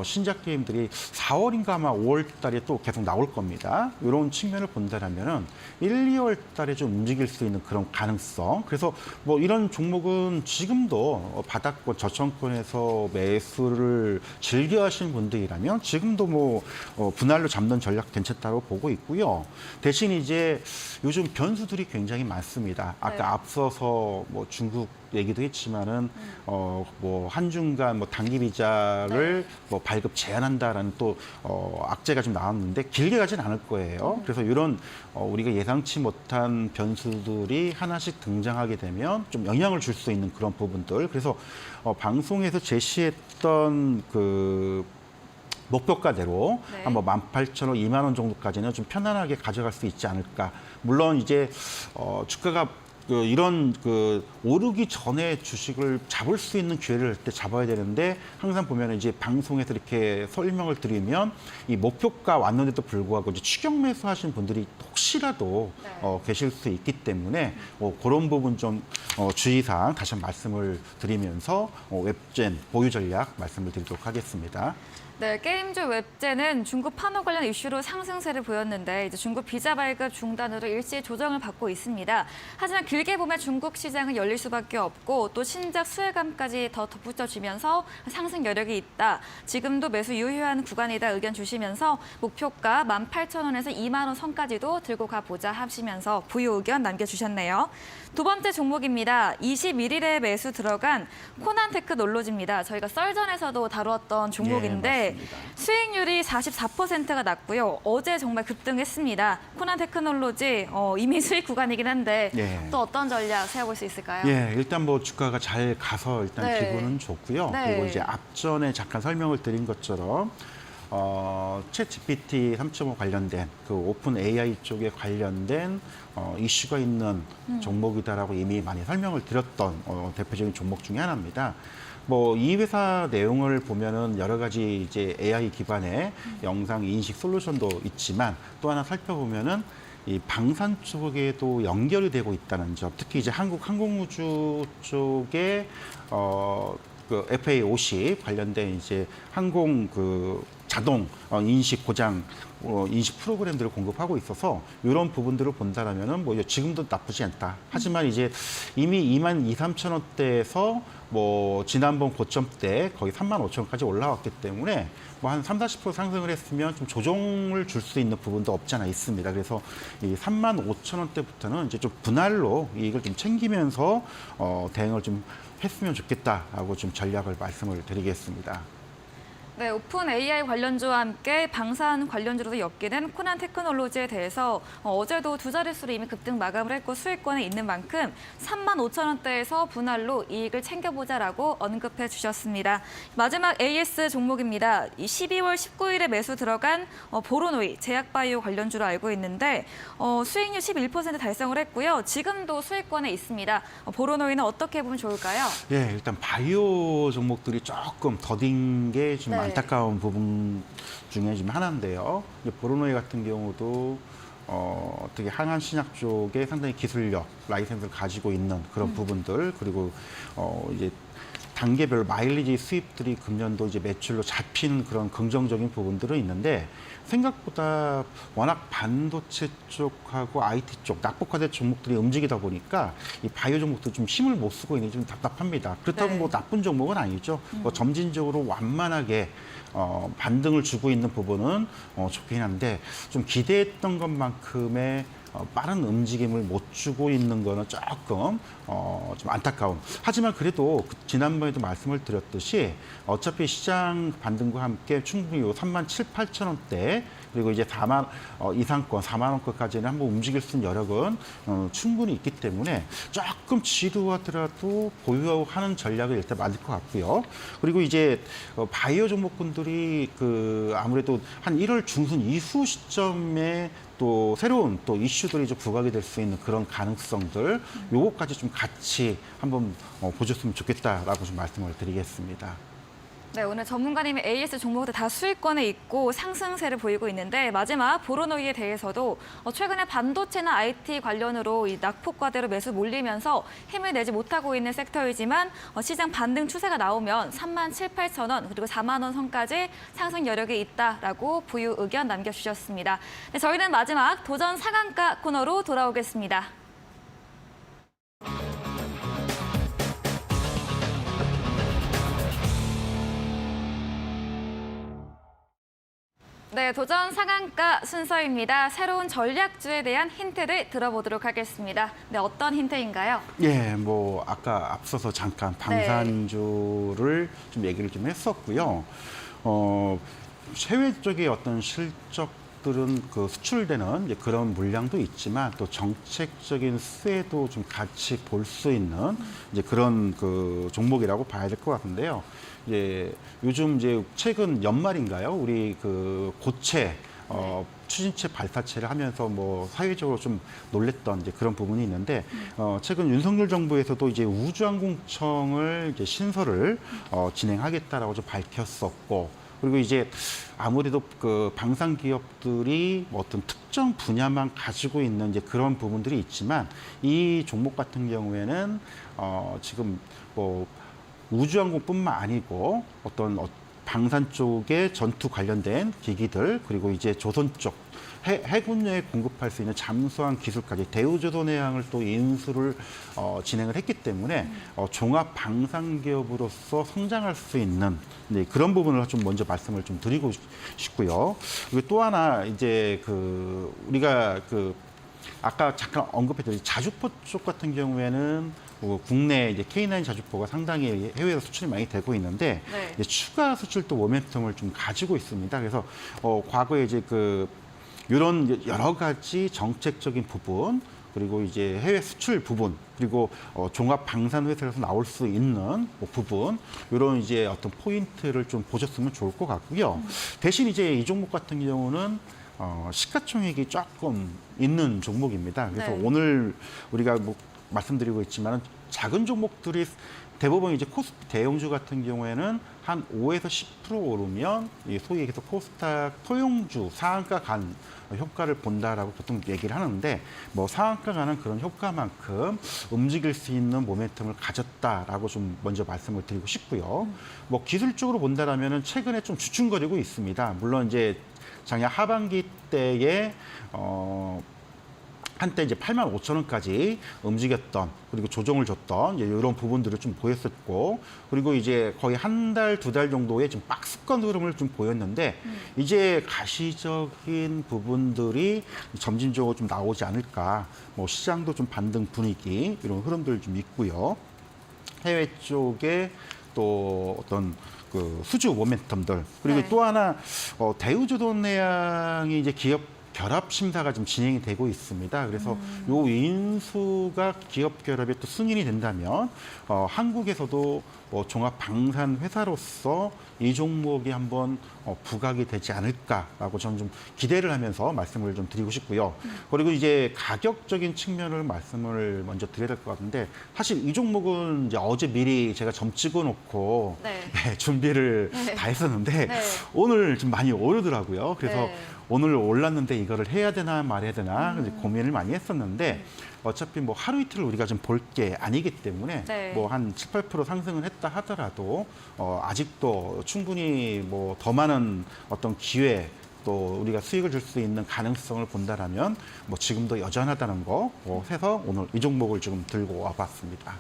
신작 게임들이 4월인가 아마 5월 달에 또 계속 나올 겁니다. 이런 측면을 본다면은 1, 2월 달에 좀 움직일 수 있는 그런 가능성. 그래서 뭐 이런 종목은 지금도 바닥권 저점권에서 매수를 즐겨 하시는 분들이라면 지금도 뭐 분할로 잡는 전략 괜찮다고 보고 있고요. 대신 이제 요즘 변수들이 굉장히 많습니다. 아까 네. 앞서서 뭐 중국 얘기도 했지만은 뭐 한중간 뭐 단기 비자를 뭐 발급 제한한다라는 또 악재가 좀 나왔는데 길게 가진 않을 거예요. 그래서 이런 우리가 예상치 못한 변수들이 하나씩 등장하게 되면 좀 영향을 줄 수 있는 그런 부분들. 그래서 방송에서 제시했던 그 목표가대로 네. 한 뭐 18,000원, 2만 원 정도까지는 좀 편안하게 가져갈 수 있지 않을까. 물론 이제 주가가 이런 오르기 전에 주식을 잡을 수 있는 기회를 할 때 잡아야 되는데 항상 보면 이제 방송에서 이렇게 설명을 드리면 이 목표가 왔는데도 불구하고 이제 추격 매수하신 분들이 혹시라도 네. 계실 수 있기 때문에 그런 부분 좀 주의사항 다시 한번 말씀을 드리면서 웹젠 보유 전략 말씀을 드리도록 하겠습니다. 네, 게임즈 웹제는 중국 판호 관련 이슈로 상승세를 보였는데 이제 중국 비자 발급 중단으로 일시 조정을 받고 있습니다. 하지만 길게 보면 중국 시장은 열릴 수밖에 없고 또 신작 수혜감까지 더 덧붙여지면서 상승 여력이 있다. 지금도 매수 유효한 구간이다 의견 주시면서 목표가 18,000원에서 2만 원 선까지도 들고 가보자 하시면서 부유 의견 남겨주셨네요. 두 번째 종목입니다. 21일에 매수 들어간 코난 테크놀로지입니다. 저희가 썰전에서도 다루었던 종목인데 맞습니다. 수익률이 44%가 났고요. 어제 정말 급등했습니다. 코난 테크놀로지 이미 수익 구간이긴 한데 예. 또 어떤 전략 세워볼 수 있을까요? 예, 일단 뭐 주가가 잘 가서 일단 네. 기분은 좋고요. 네. 그리고 이제 앞전에 잠깐 설명을 드린 것처럼 챗 GPT 3.5 관련된 그 오픈 AI 쪽에 관련된 이슈가 있는 종목이다라고 이미 많이 설명을 드렸던 대표적인 종목 중에 하나입니다. 뭐 이 회사 내용을 보면은 여러 가지 이제 AI 기반의 영상 인식 솔루션도 있지만 또 하나 살펴보면은 이 방산 쪽에도 연결이 되고 있다는 점, 특히 이제 한국 항공우주 쪽에 그 FA50 관련된 이제 항공 그 자동 인식 고장 인식 프로그램들을 공급하고 있어서 이런 부분들을 본다라면은 뭐 지금도 나쁘지 않다. 하지만 이제 이미 2만 2, 3천 원대에서 뭐 지난번 고점 때 거의 3만 5천 원까지 올라왔기 때문에 뭐 한 3, 40% 상승을 했으면 좀 조정을 줄 수 있는 부분도 없지 않아 있습니다. 그래서 이 3만 5천 원대부터는 이제 좀 분할로 이익을 좀 챙기면서 대응을 좀 했으면 좋겠다라고 좀 전략을 말씀을 드리겠습니다. 네, 오픈 AI 관련주와 함께 방산 관련주로도 엮이는 코난 테크놀로지에 대해서 어제도 두 자릿수로 이미 급등 마감을 했고 수익권에 있는 만큼 3만 5천 원대에서 분할로 이익을 챙겨보자라고 언급해 주셨습니다. 마지막 AS 종목입니다. 12월 19일에 매수 들어간 보로노이 제약바이오 관련주로 알고 있는데 수익률 11% 달성을 했고요. 지금도 수익권에 있습니다. 보로노이는 어떻게 보면 좋을까요? 예, 일단 바이오 종목들이 조금 더딘 게 좀 네. 안타까운 부분 중에 좀 하나인데요. 이제 보로노이 같은 경우도 어떻게 항암 신약 쪽에 상당히 기술력, 라이센스를 가지고 있는 그런 부분들 그리고 이제 단계별 마일리지 수입들이 금년도 이제 매출로 잡히는 그런 긍정적인 부분들은 있는데 생각보다 워낙 반도체 쪽하고 IT 쪽 낙폭화된 종목들이 움직이다 보니까 이 바이오 종목도 좀 힘을 못 쓰고 있는 게 좀 답답합니다. 그렇다고 네. 뭐 나쁜 종목은 아니죠. 뭐 점진적으로 완만하게 반등을 주고 있는 부분은 좋긴 한데 좀 기대했던 것만큼의 빠른 움직임을 못 주고 있는 거는 조금 좀 안타까운. 하지만 그래도 지난번에도 말씀을 드렸듯이 어차피 시장 반등과 함께 충분히 요 3만 7, 8천 원대 그리고 이제 4만 이상권, 4만 원권까지는 한번 움직일 수 있는 여력은 충분히 있기 때문에 조금 지루하더라도 보유하는 전략을 일단 맞을 것 같고요. 그리고 이제 바이오 종목군들이 그 아무래도 한 1월 중순 이후 시점에 또 새로운 또 이슈들이 좀 부각이 될 수 있는 그런 가능성들 요거까지 좀 같이 한번 보셨으면 좋겠다라고 좀 말씀을 드리겠습니다. 네, 오늘 전문가님의 AS 종목들 다 수익권에 있고 상승세를 보이고 있는데 마지막 보로노이에 대해서도 최근에 반도체나 IT 관련으로 이 낙폭과대로 매수 몰리면서 힘을 내지 못하고 있는 섹터이지만 시장 반등 추세가 나오면 3만 7, 8천 원 그리고 4만 원 선까지 상승 여력이 있다라고 부유 의견 남겨주셨습니다. 네, 저희는 마지막 도전 상한가 코너로 돌아오겠습니다. 네, 도전 상한가 순서입니다. 새로운 전략주에 대한 힌트를 들어보도록 하겠습니다. 네, 어떤 힌트인가요? 예, 뭐 아까 앞서서 잠깐 방산주를 좀 얘기를 좀 했었고요. 해외 쪽의 어떤 실적들은 그 수출되는 이제 그런 물량도 있지만 또 정책적인 수혜도 좀 같이 볼 수 있는 이제 그런 그 종목이라고 봐야 될 것 같은데요. 이제 요즘 이제 최근 연말인가요? 우리 그 고체 추진체 발사체를 하면서 뭐 사회적으로 좀 놀랬던 이제 그런 부분이 있는데 최근 윤석열 정부에서도 이제 우주항공청을 이제 신설을 진행하겠다라고 좀 밝혔었고 그리고 이제 아무래도 그 방산 기업들이 뭐 어떤 특정 분야만 가지고 있는 이제 그런 부분들이 있지만 이 종목 같은 경우에는 지금 뭐 우주항공뿐만 아니고 어떤 방산 쪽에 전투 관련된 기기들 그리고 이제 조선 쪽 해군에 공급할 수 있는 잠수함 기술까지 대우조선해양을 또 인수를 진행을 했기 때문에 종합 방산 기업으로서 성장할 수 있는 네, 그런 부분을 좀 먼저 말씀을 좀 드리고 싶고요. 그리고 또 하나 이제 우리가 아까 잠깐 언급했던 자주포 쪽 같은 경우에는 국내 이제 K9 자주포가 상당히 해외로 수출이 많이 되고 있는데 네. 이제 추가 수출도 모멘텀을 좀 가지고 있습니다. 그래서 과거에 이제 이런 여러 가지 정책적인 부분 그리고 이제 해외 수출 부분 그리고 종합 방산 회사에서 나올 수 있는 부분 이런 이제 어떤 포인트를 좀 보셨으면 좋을 것 같고요. 대신 이제 이 종목 같은 경우는 시가총액이 조금 있는 종목입니다. 그래서 네. 오늘 우리가 말씀드리고 있지만 작은 종목들이 대부분 이제 코스피 대형주 같은 경우에는 한 5에서 10% 오르면 소위 얘기해서 코스닥 토용주 상한가 간 효과를 본다라고 보통 얘기를 하는데 상한가 가는 그런 효과만큼 움직일 수 있는 모멘텀을 가졌다라고 좀 먼저 말씀을 드리고 싶고요. 기술적으로 본다라면은 최근에 좀 주춤거리고 있습니다. 물론 이제 작년 하반기 때에 한때 이제 85,000원까지 움직였던 그리고 조정을 줬던 이런 부분들을 좀 보였었고 그리고 이제 거의 한 달, 두 달 정도의 좀 박스권 흐름을 좀 보였는데 이제 가시적인 부분들이 점진적으로 좀 나오지 않을까. 시장도 좀 반등 분위기 이런 흐름들 좀 있고요. 해외 쪽에 또 어떤 수주 모멘텀들 그리고 네. 또 하나 대우조선해양이 이제 기업 결합 심사가 좀 진행이 되고 있습니다. 그래서 요 인수가 기업 결합에 또 승인이 된다면 한국에서도 종합 방산 회사로서 이 종목이 한번 부각이 되지 않을까라고 저는 좀 기대를 하면서 말씀을 좀 드리고 싶고요. 그리고 이제 가격적인 측면을 말씀을 먼저 드려야 될 것 같은데 사실 이 종목은 이제 어제 미리 제가 점 찍어놓고 네. 준비를 네. 다 했었는데 네. 오늘 좀 많이 오르더라고요. 그래서 네. 오늘 올랐는데 이거를 해야 되나 말아야 되나 이제 고민을 많이 했었는데 어차피 하루 이틀 우리가 좀 볼 게 아니기 때문에 네. 한 7, 8% 상승을 했다 하더라도 아직도 충분히 더 많은 어떤 기회 또 우리가 수익을 줄 수 있는 가능성을 본다라면 지금도 여전하다는 거 해서 오늘 이 종목을 지금 들고 와봤습니다.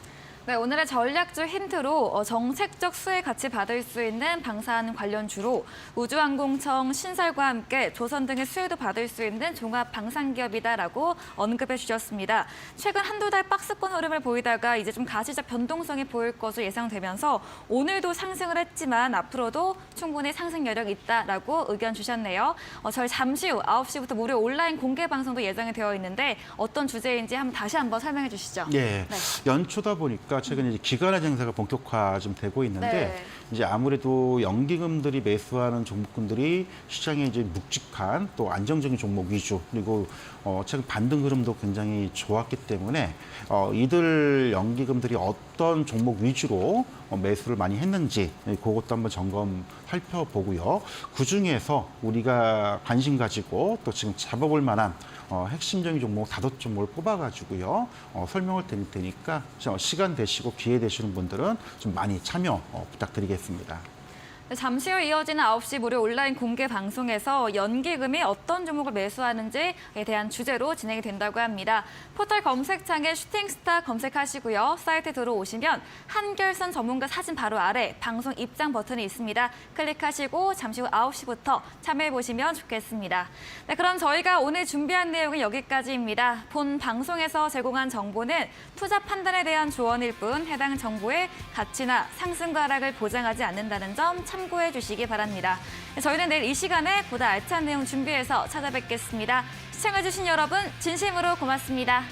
네, 오늘의 전략주 힌트로 정책적 수혜 같이 받을 수 있는 방산 관련주로 우주항공청, 신설과 함께 조선 등의 수혜도 받을 수 있는 종합 방산기업이다라고 언급해 주셨습니다. 최근 한두 달 박스권 흐름을 보이다가 이제 좀 가시적 변동성이 보일 것으로 예상되면서 오늘도 상승을 했지만 앞으로도 충분히 상승 여력이 있다라고 의견 주셨네요. 저희 잠시 후 9시부터 무료 온라인 공개 방송도 예정이 되어 있는데 어떤 주제인지 다시 한번 설명해 주시죠. 예, 네. 연초다 보니까 최근에 이제 기관화 증세가 본격화 좀 되고 있는데 네. 이제 아무래도 연기금들이 매수하는 종목군들이 시장에 이제 묵직한 또 안정적인 종목 위주 그리고 최근 반등 흐름도 굉장히 좋았기 때문에 이들 연기금들이 어떤 종목 위주로 매수를 많이 했는지 그것도 한번 점검 살펴보고요. 그중에서 우리가 관심 가지고 또 지금 잡아볼 만한 핵심적인 종목 5종목을 뽑아가지고요. 설명을 드릴 테니까 시간 되시고 기회 되시는 분들은 좀 많이 참여 부탁드리겠습니다. 네, 잠시 후 이어지는 9시 무료 온라인 공개 방송에서 연기금이 어떤 종목을 매수하는지에 대한 주제로 진행이 된다고 합니다. 포털 검색창에 슈팅스타 검색하시고요. 사이트 들어오시면 한결선 전문가 사진 바로 아래 방송 입장 버튼이 있습니다. 클릭하시고 잠시 후 9시부터 참여해보시면 좋겠습니다. 네, 그럼 저희가 오늘 준비한 내용은 여기까지입니다. 본 방송에서 제공한 정보는 투자 판단에 대한 조언일 뿐 해당 정보의 가치나 상승과 하락을 보장하지 않는다는 점 참고해 주시기 바랍니다. 저희는 내일 이 시간에 보다 알찬 내용 준비해서 찾아뵙겠습니다. 시청해주신 여러분 진심으로 고맙습니다.